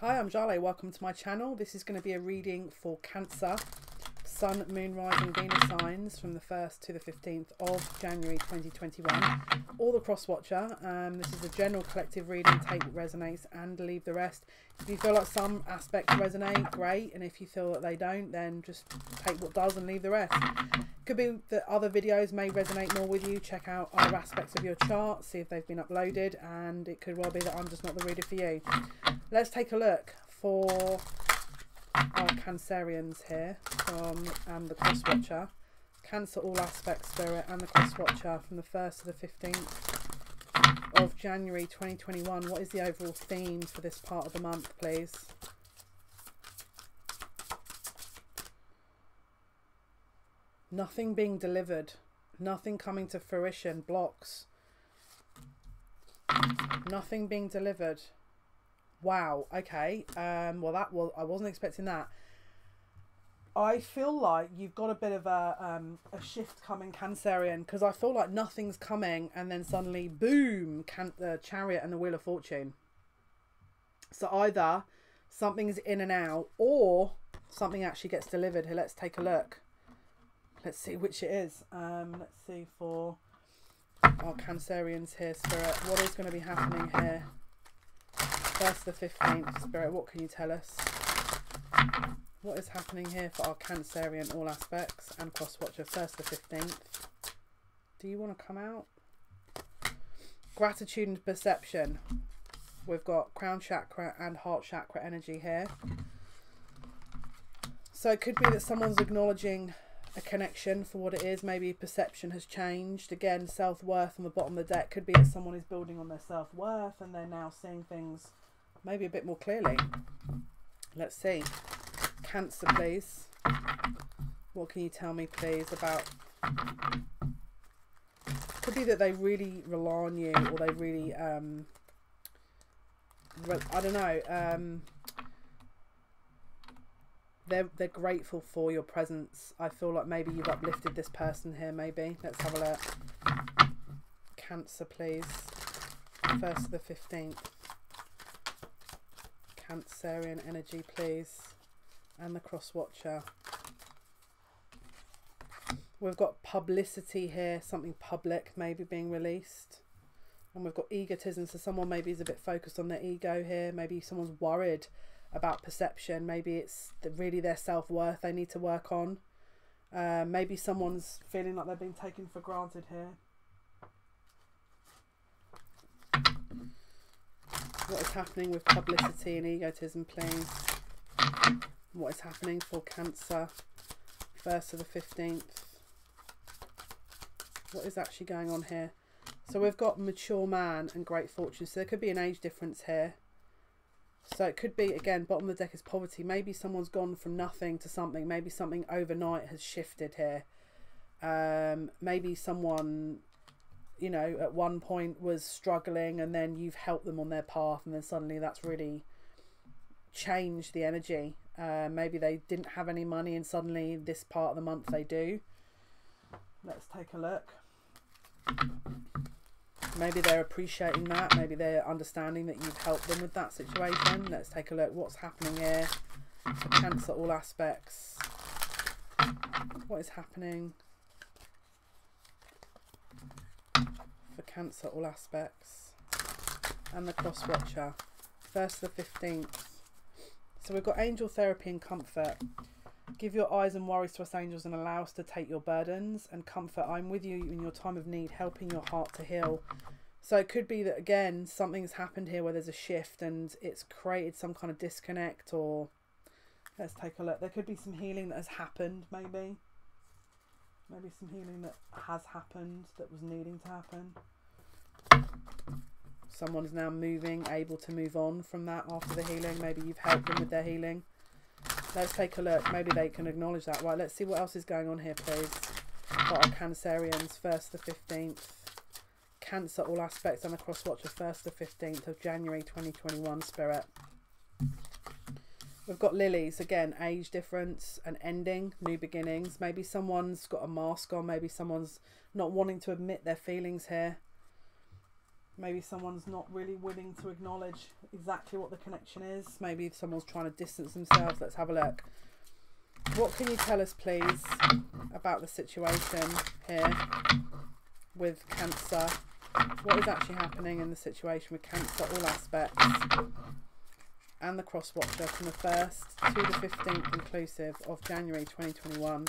Hi, I'm Jale. Welcome to my channel. This is going to be a reading for Cancer, Sun, Moon, Rising, Venus signs from the 1st to the 15th of January 2021. All the cross-watcher. This is a general collective reading. Take what resonates and leave the rest. If you feel like some aspects resonate, great. And if you feel that they don't, then just take what does and leave the rest. Could be that other videos may resonate more with you. Check out other aspects of your chart, see if they've been uploaded, and it could well be that I'm just not the reader for you. Let's take a look for our Cancerians here from the cross watcher. Cancer, all aspects, spirit, and the cross watcher from the 1st to the 15th of January 2021. What is the overall theme for this part of the month, please? Nothing being delivered, nothing coming to fruition, blocks, nothing being delivered. Wow, okay. Well, I wasn't expecting that. I feel like you've got a bit of a shift coming, Cancerian, because I feel like nothing's coming and then suddenly, boom, the Chariot and the Wheel of Fortune. So either something's in and out or something actually gets delivered. Here, let's take a look. Let's see which it is. Let's see for our Cancerians here, Spirit. What is going to be happening here? 1st to the 15th, Spirit. What can you tell us? What is happening here for our Cancerian, all aspects, and cross-watcher, 1st to the 15th? Do you want to come out? Gratitude and perception. We've got crown chakra and heart chakra energy here. So it could be that someone's acknowledging a connection for what it is. Maybe perception has changed. Again, self-worth on the bottom of the deck. Could be that someone is building on their self-worth and they're now seeing things maybe a bit more clearly. Let's see. Cancer, please. What can you tell me, please, about... Could be that they really rely on you, or they really... I don't know. They're grateful for your presence. I feel like maybe you've uplifted this person here, maybe. Let's have a look. Cancer, please. 1st to the 15th. Cancerian energy, please. And the cross watcher. We've got publicity here. Something public maybe being released. And we've got egotism. So someone maybe is a bit focused on their ego here. Maybe someone's worried about perception. Maybe it's really their self-worth they need to work on. Maybe someone's feeling like they're being taken for granted here. What is happening with publicity and egotism, please? What is happening for Cancer, 1st to the 15th? What is actually going on here? So we've got mature man and great fortune. So there could be an age difference here. So it could be, again, bottom of the deck is poverty. Maybe someone's gone from nothing to something. Maybe something overnight has shifted here. Maybe someone, you know, at one point was struggling and then you've helped them on their path, and then suddenly that's really changed the energy. Maybe they didn't have any money and suddenly this part of the month they do. Let's take a look. Maybe they're appreciating that. Maybe they're understanding that you've helped them with that situation. Let's take a look. What's happening here for Cancer, all aspects? What is happening for Cancer, all aspects? And the cross watcher, 1st to the 15th. So we've got angel therapy and comfort. Give your eyes and worries to us, angels, and allow us to take your burdens and comfort. I'm with you in your time of need, helping your heart to heal. So it could be that, again, something's happened here where there's a shift and it's created some kind of disconnect, or let's take a look. There could be some healing that has happened, maybe. Maybe some healing that has happened that was needing to happen. Someone's now moving, able to move on from that after the healing. Maybe you've helped them with their healing. Let's take a look. Maybe they can acknowledge that. Right, let's see what else is going on here, please. For our Cancerians, 1st to the 15th. Cancer, all aspects, and the cross watcher, 1st to 15th of January 2021, Spirit. We've got lilies. Again, age difference, an ending, new beginnings. Maybe someone's got a mask on. Maybe someone's not wanting to admit their feelings here. Maybe someone's not really willing to acknowledge exactly what the connection is. Maybe if someone's trying to distance themselves. Let's have a look. What can you tell us, please, about the situation here with Cancer? What is actually happening in the situation with Cancer, all aspects, and the cross watcher from the 1st to the 15th inclusive of January 2021?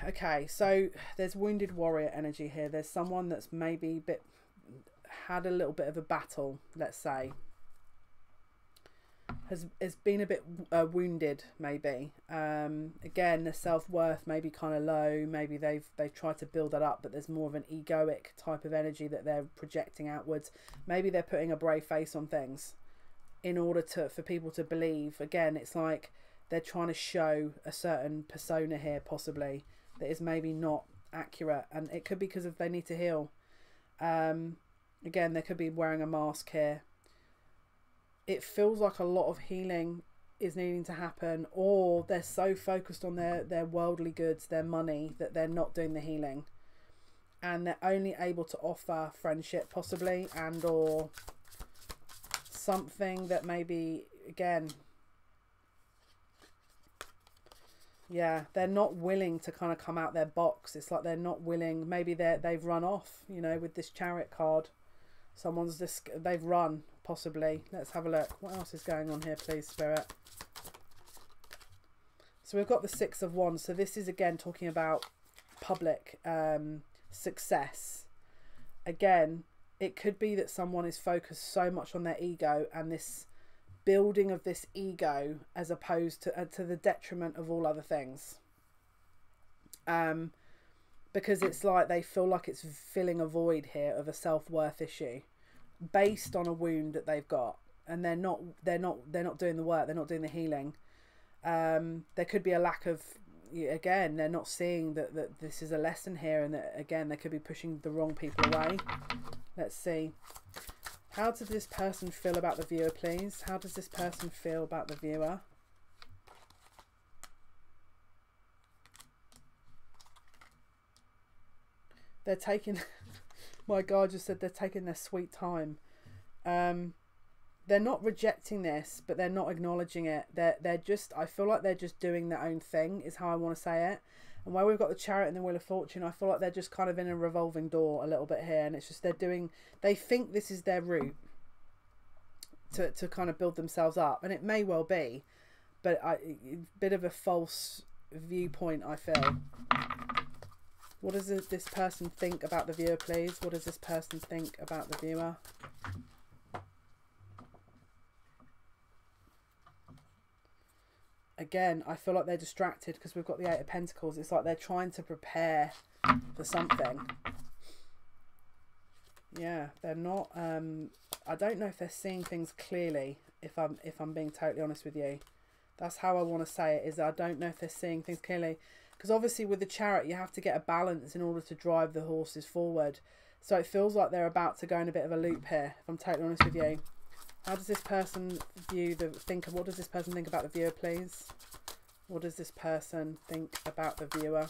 Okay, so there's wounded warrior energy here. There's someone that's maybe had a little bit of a battle, let's say. Has been a bit wounded, maybe. Again, the self-worth may be kind of low. Maybe they've tried to build that up, but there's more of an egoic type of energy that they're projecting outwards. Maybe they're putting a brave face on things in order for people to believe. Again, it's like they're trying to show a certain persona here, possibly, that is maybe not accurate, and it could be because they need to heal. Again, they could be wearing a mask here. It feels like a lot of healing is needing to happen, or they're so focused on their worldly goods, their money, that they're not doing the healing, and they're only able to offer friendship, possibly, and or something that maybe, again, yeah, they're not willing to kind of come out their box. It's like they're not willing. Maybe they've run off, you know, with this Chariot card. They've run, possibly. Let's have a look. What else is going on here, please, Spirit? So we've got the 6 of Wands. So this is, again, talking about public success. Again, it could be that someone is focused so much on their ego and this building of this ego, as opposed to the detriment of all other things. Because it's like they feel like it's filling a void here of a self-worth issue based on a wound that they've got, and they're not doing the work, they're not doing the healing. There could be a lack of, again, they're not seeing that this is a lesson here, and that, again, they could be pushing the wrong people away. Let's see. How does this person feel about the viewer, please? How does this person feel about the viewer? They're taking... My God just said they're taking their sweet time. They're not rejecting this, but they're not acknowledging it. They're just... I feel like they're just doing their own thing, is how I want to say it. And where we've got the Chariot and the Wheel of Fortune, I feel like they're just kind of in a revolving door a little bit here. And it's just they think this is their route to kind of build themselves up. And it may well be, but a bit of a false viewpoint, I feel. What does this person think about the viewer, please? What does this person think about the viewer? Again, I feel like they're distracted because we've got the 8 of Pentacles. It's like they're trying to prepare for something. Yeah, they're not... I don't know if they're seeing things clearly, if I'm being totally honest with you. That's how I want to say it, is I don't know if they're seeing things clearly. Because obviously with the Chariot, you have to get a balance in order to drive the horses forward. So it feels like they're about to go in a bit of a loop here, if I'm totally honest with you. How does this person what does this person think about the viewer, please? What does this person think about the viewer?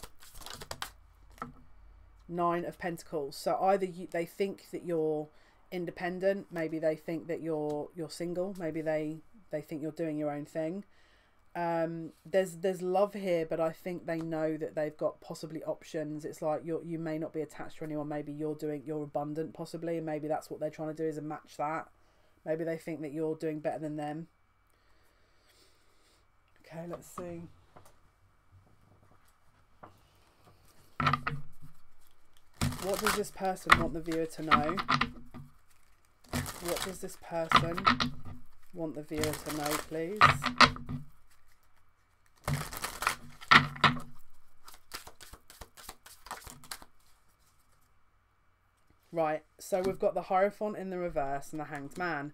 9 of Pentacles. So either they think that you're independent, maybe they think that you're single, maybe they think you're doing your own thing. There's love here, but I think they know that they've got possibly options. It's like you may not be attached to anyone. Maybe you're abundant, possibly, and maybe that's what they're trying to do, is a match that. Maybe they think that you're doing better than them. Okay, let's see. What does this person want the viewer to know? What does this person want the viewer to know, please? Right, so we've got the Hierophant in the reverse and the Hanged Man.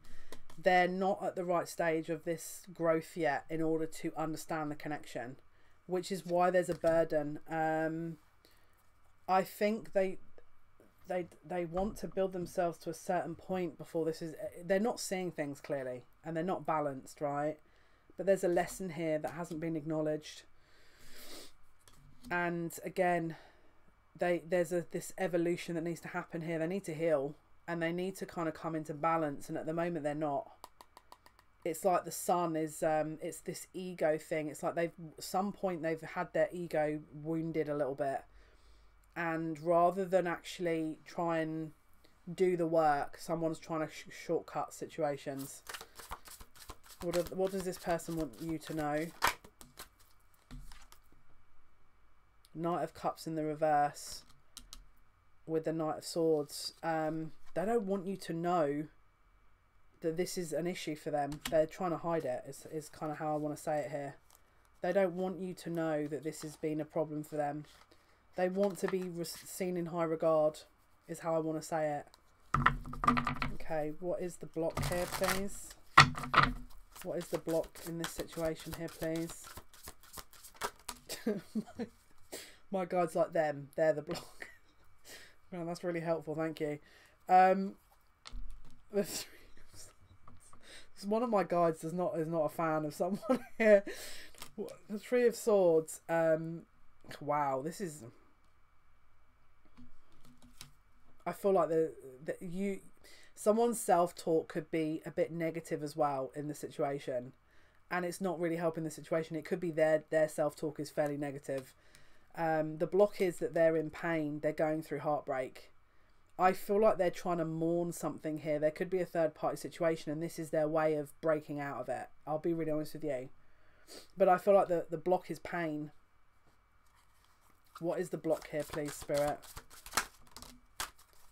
They're not at the right stage of this growth yet in order to understand the connection, which is why there's a burden. I think they want to build themselves to a certain point before this is... They're not seeing things clearly, and they're not balanced, right? But there's a lesson here that hasn't been acknowledged. And again... there's this evolution that needs to happen here. They need to heal, and they need to kind of come into balance, and at the moment they're not. It's like the sun is it's this ego thing. It's like at some point they've had their ego wounded a little bit, and rather than actually try and do the work, someone's trying to shortcut situations. What does this person want you to know? Knight of Cups in the reverse with the Knight of Swords. They don't want you to know that this is an issue for them. They're trying to hide it, is kind of how I want to say it here. They don't want you to know that this has been a problem for them. They want to be seen in high regard, is how I want to say it. Okay, what is the block here, please? What is the block in this situation here, please? My guide's like them. They're the block. Man, that's really helpful. Thank you. One of my guides is not a fan of someone here. The Three of Swords. Wow, this is. I feel like someone's self-talk could be a bit negative as well in the situation, and it's not really helping the situation. It could be their self-talk is fairly negative. The block is that they're in pain. They're going through heartbreak. I feel like they're trying to mourn something here. There could be a third-party situation, and this is their way of breaking out of it. I'll be really honest with you. But I feel like the block is pain. What is the block here, please, Spirit?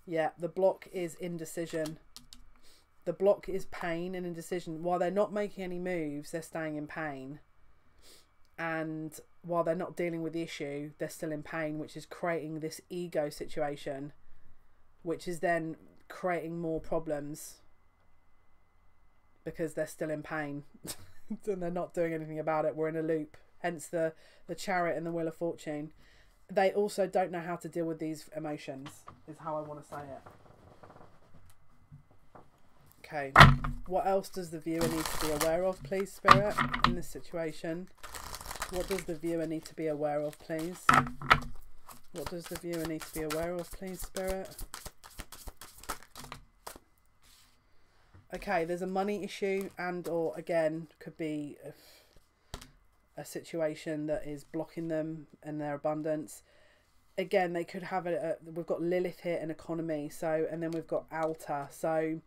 Yeah, the block is indecision. The block is pain and indecision. While they're not making any moves, they're staying in pain. And while they're not dealing with the issue, they're still in pain, which is creating this ego situation, which is then creating more problems because they're still in pain and they're not doing anything about it. We're in a loop, hence the Chariot and the Wheel of Fortune. They also don't know how to deal with these emotions, is how I want to say it. Okay, what else does the viewer need to be aware of, please, Spirit, in this situation? What does the viewer need to be aware of, please? What does the viewer need to be aware of, please, Spirit? Okay, there's a money issue, and or again could be a situation that is blocking them and their abundance. Again, they could have we've got Lilith here and economy, so, and then we've got Alta. So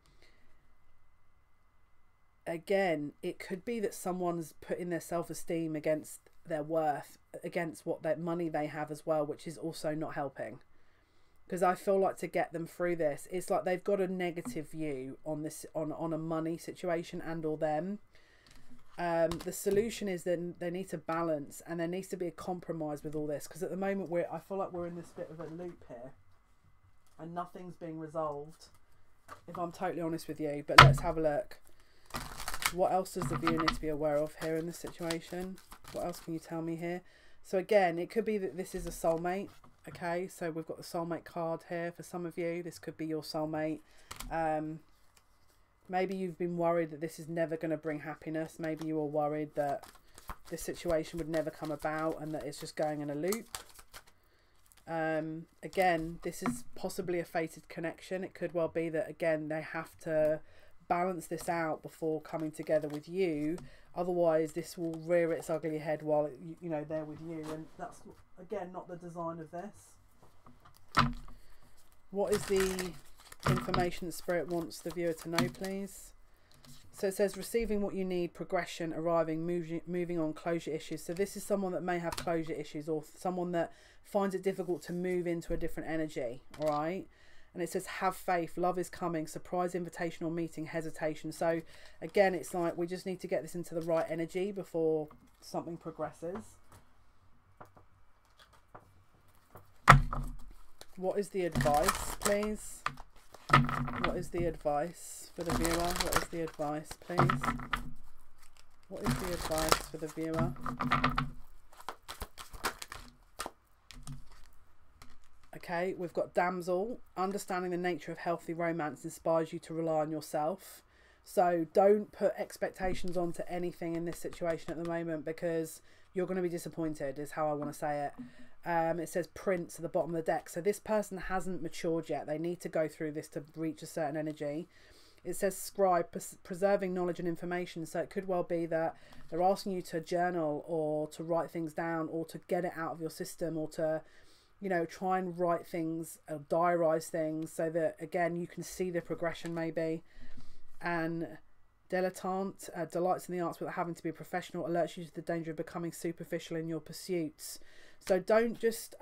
again, it could be that someone's putting their self-esteem against their worth, against what that money they have as well, which is also not helping. Because I feel like to get them through this, it's like they've got a negative view on this, on a money situation and or them. The solution is that they need to balance, and there needs to be a compromise with all this, because at the moment I feel like we're in this bit of a loop here and nothing's being resolved, if I'm totally honest with you. But let's have a look. What else does the viewer need to be aware of here in this situation? What else can you tell me here? So again, it could be that this is a soulmate. Okay, so we've got the soulmate card here for some of you. This could be your soulmate. Maybe you've been worried that this is never going to bring happiness. Maybe you were worried that this situation would never come about and that it's just going in a loop. Again, this is possibly a fated connection. It could well be that, again, they have to balance this out before coming together with you. Otherwise, this will rear its ugly head while, you know, they're with you. And that's, again, not the design of this. What is the information that Spirit wants the viewer to know, please? So it says receiving what you need, progression, arriving, moving on, closure issues. So this is someone that may have closure issues, or someone that finds it difficult to move into a different energy. All right. And it says have faith, love is coming, surprise invitation or meeting, hesitation. So again, it's like we just need to get this into the right energy before something progresses. What is the advice, please? What is the advice for the viewer? What is the advice, please? What is the advice for the viewer? Okay, we've got damsel. Understanding the nature of healthy romance inspires you to rely on yourself. So don't put expectations onto anything in this situation at the moment, because you're going to be disappointed, is how I want to say it. It says Prince at the bottom of the deck. So this person hasn't matured yet. They need to go through this to reach a certain energy. It says Scribe, preserving knowledge and information. So it could well be that they're asking you to journal or to write things down or to get it out of your system, or to, you know, try and write things or diarize things so that, again, you can see the progression maybe. And dilettante, delights in the arts without having to be professional, alerts you to the danger of becoming superficial in your pursuits. So don't just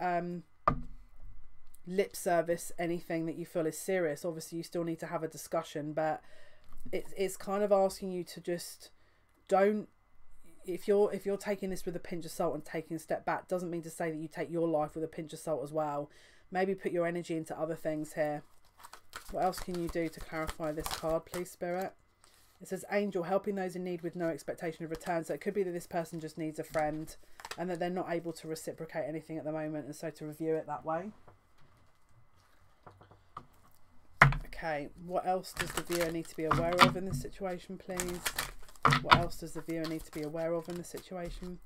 lip service anything that you feel is serious. Obviously you still need to have a discussion, but it's kind of asking you to just don't, if you're taking this with a pinch of salt and taking a step back, doesn't mean to say that you take your life with a pinch of salt as well. Maybe put your energy into other things here. What else can you do to clarify this card, please, Spirit? It says Angel, helping those in need with no expectation of return. So it could be that this person just needs a friend and that they're not able to reciprocate anything at the moment, and so to review it that way. Okay, what else does the viewer need to be aware of in this situation, please? What else does the viewer need to be aware of in this situation?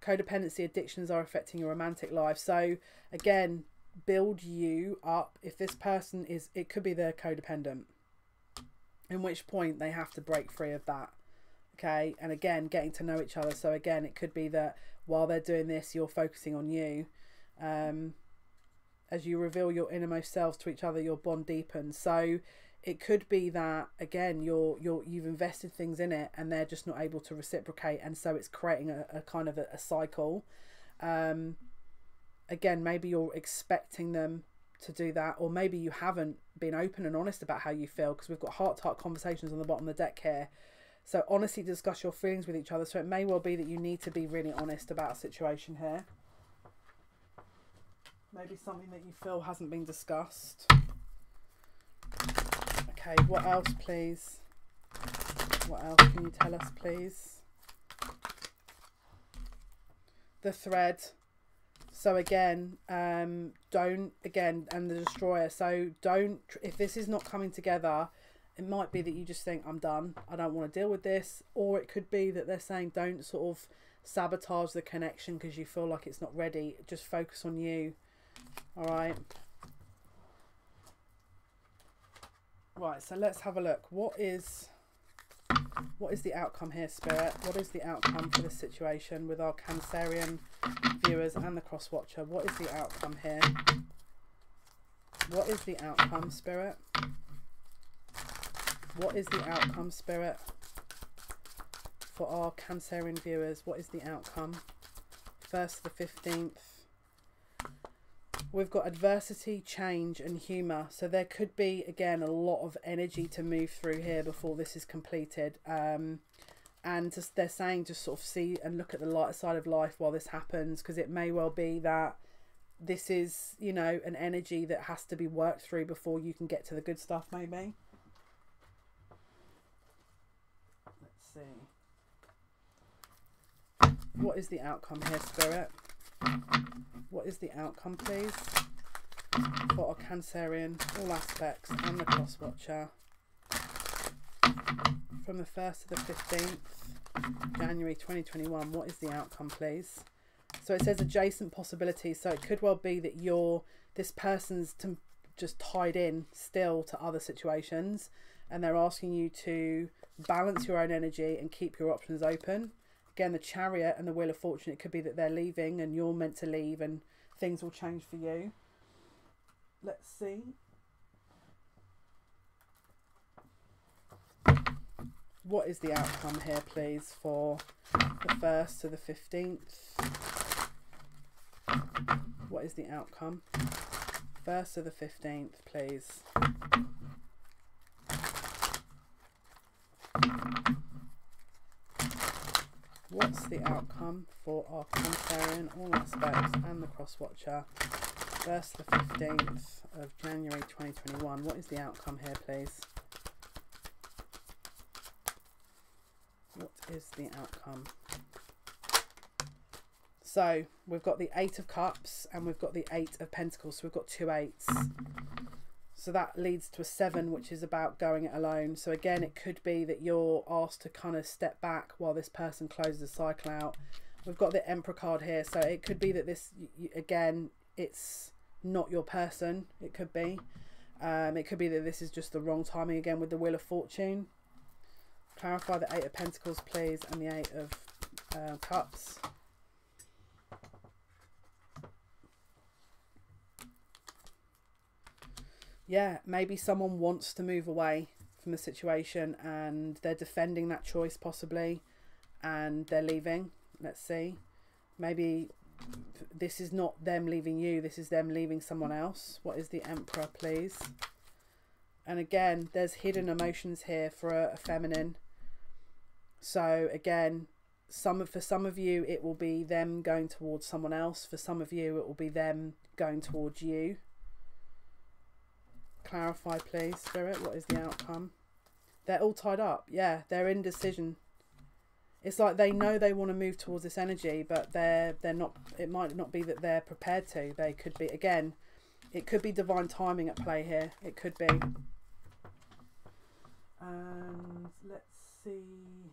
Codependency, addictions are affecting your romantic life. So again, build you up. If this person is, it could be they're codependent, in which point they have to break free of that. Okay, and again, getting to know each other. So again, it could be that while they're doing this, you're focusing on you. As you reveal your innermost selves to each other, your bond deepens. So it could be that, again, you've invested things in it and they're just not able to reciprocate, and so it's creating a kind of a cycle. Again, maybe you're expecting them to do that, or maybe you haven't been open and honest about how you feel, because we've got heart-to-heart conversations on the bottom of the deck here. So honestly discuss your feelings with each other. So it may well be that you need to be really honest about a situation here. Maybe something that you feel hasn't been discussed. Okay, what else, please? What else can you tell us, please? The thread. So again, and the destroyer. So don't, if this is not coming together, it might be that you just think, I'm done, I don't want to deal with this. Or it could be that they're saying, don't sort of sabotage the connection because you feel like it's not ready. Just focus on you. All right. Right, so let's have a look. What is the outcome here, Spirit? What is the outcome for this situation with our Cancerian viewers and the cross watcher? What is the outcome here? What is the outcome, Spirit? What is the outcome, Spirit, for our Cancerian viewers? What is the outcome? 1st to the 15th. We've got adversity, change and humour. So there could be, again, a lot of energy to move through here before this is completed. And just, they're saying just sort of see and look at the lighter side of life while this happens, because it may well be that this is, you know, an energy that has to be worked through before you can get to the good stuff, maybe. Let's see. What is the outcome here, Spirit? What is the outcome, please, for our Cancerian, all aspects, and the cross watcher, from the 1st to the 15th January 2021? What is the outcome, please? So it says adjacent possibilities. So it could well be that this person's just tied in still to other situations, and they're asking you to balance your own energy and keep your options open. Again, the Chariot and the Wheel of Fortune, it could be that they're leaving and you're meant to leave and things will change for you. Let's see. What is the outcome here, please, for the 1st to the 15th? What is the outcome? 1st to the 15th, please. What's the outcome for our Cancerian, all aspects, and the cross watcher? 1st to the 15th of January 2021. What is the outcome here, please? What is the outcome? So we've got the 8 of Cups and we've got the 8 of Pentacles. So we've got 2 8s. So that leads to a 7, which is about going it alone. So again, it could be that you're asked to kind of step back while this person closes the cycle out. We've got the Emperor card here. So it could be that this, again, it's not your person. It could be. It could be that this is just the wrong timing again with the Wheel of Fortune. Clarify the 8 of Pentacles, please, and the 8 of Cups. Yeah, maybe someone wants to move away from the situation and they're defending that choice possibly and they're leaving. Let's see. Maybe this is not them leaving you. This is them leaving someone else. What is the Emperor, please? And again, there's hidden emotions here for a feminine. So again, for some of you, it will be them going towards someone else. For some of you, it will be them going towards you. Clarify, please, Spirit. What is the outcome? They're all tied up. Yeah, they're in decision. It's like they know they want to move towards this energy, but they're not. It might not be that they're prepared to. They could be, again, it could be divine timing at play here. It could be. And let's see.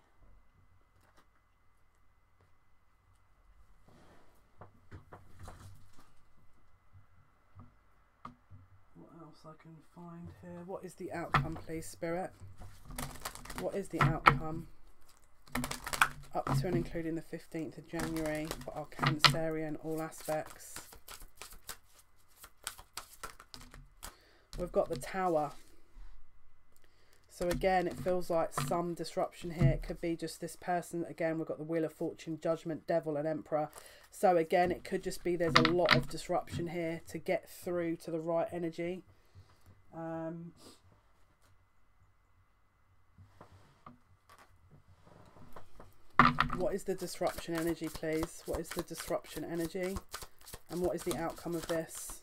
I can find here. What is the outcome, please, Spirit? What is the outcome up to and including the 15th of January for our Cancerian all aspects? We've got the Tower. So again, it feels like some disruption here. It could be just this person. Again, we've got the Wheel of Fortune, Judgment, Devil and Emperor. So again, it could just be there's a lot of disruption here to get through to the right energy. What is the disruption energy, please? What is the disruption energy? And what is the outcome of this?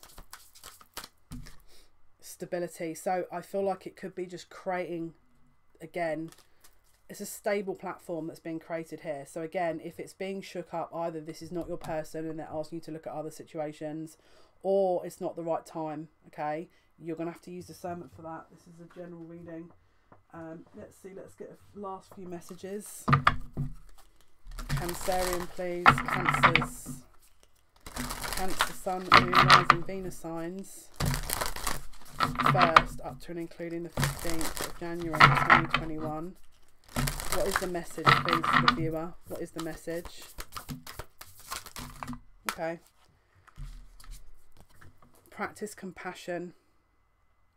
Stability. So I feel like it could be just creating, again, it's a stable platform that's being created here. So again, if it's being shook up, either this is not your person and they're asking you to look at other situations, or it's not the right time, okay? You're going to have to use discernment for that. This is a general reading. Let's see. Let's get the last few messages. Cancerian, please. Cancers. Cancer, Sun, Moon, Rising, Venus signs. First, up to and including the 15th of January 2021. What is the message, please, for the viewer? What is the message? Okay. Practice compassion.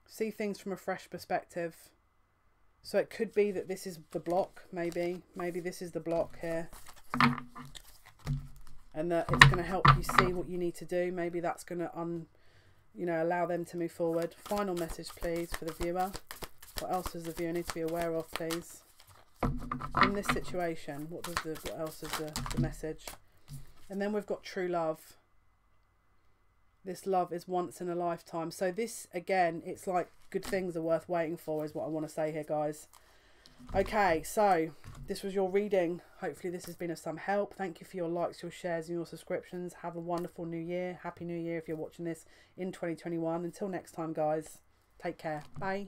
See things from a fresh perspective. So it could be that this is the block, maybe this is the block here, and that it's going to help you see what you need to do. Maybe that's going to allow them to move forward. Final message, please, for the viewer. What else does the viewer need to be aware of, please, in this situation? What else is the message? And then we've got true love. This love is once in a lifetime. So this, again, it's like good things are worth waiting for is what I want to say here, guys. Okay, so this was your reading. Hopefully this has been of some help. Thank you for your likes, your shares and your subscriptions. Have a wonderful new year. Happy New Year if you're watching this in 2021. Until next time, guys. Take care. Bye.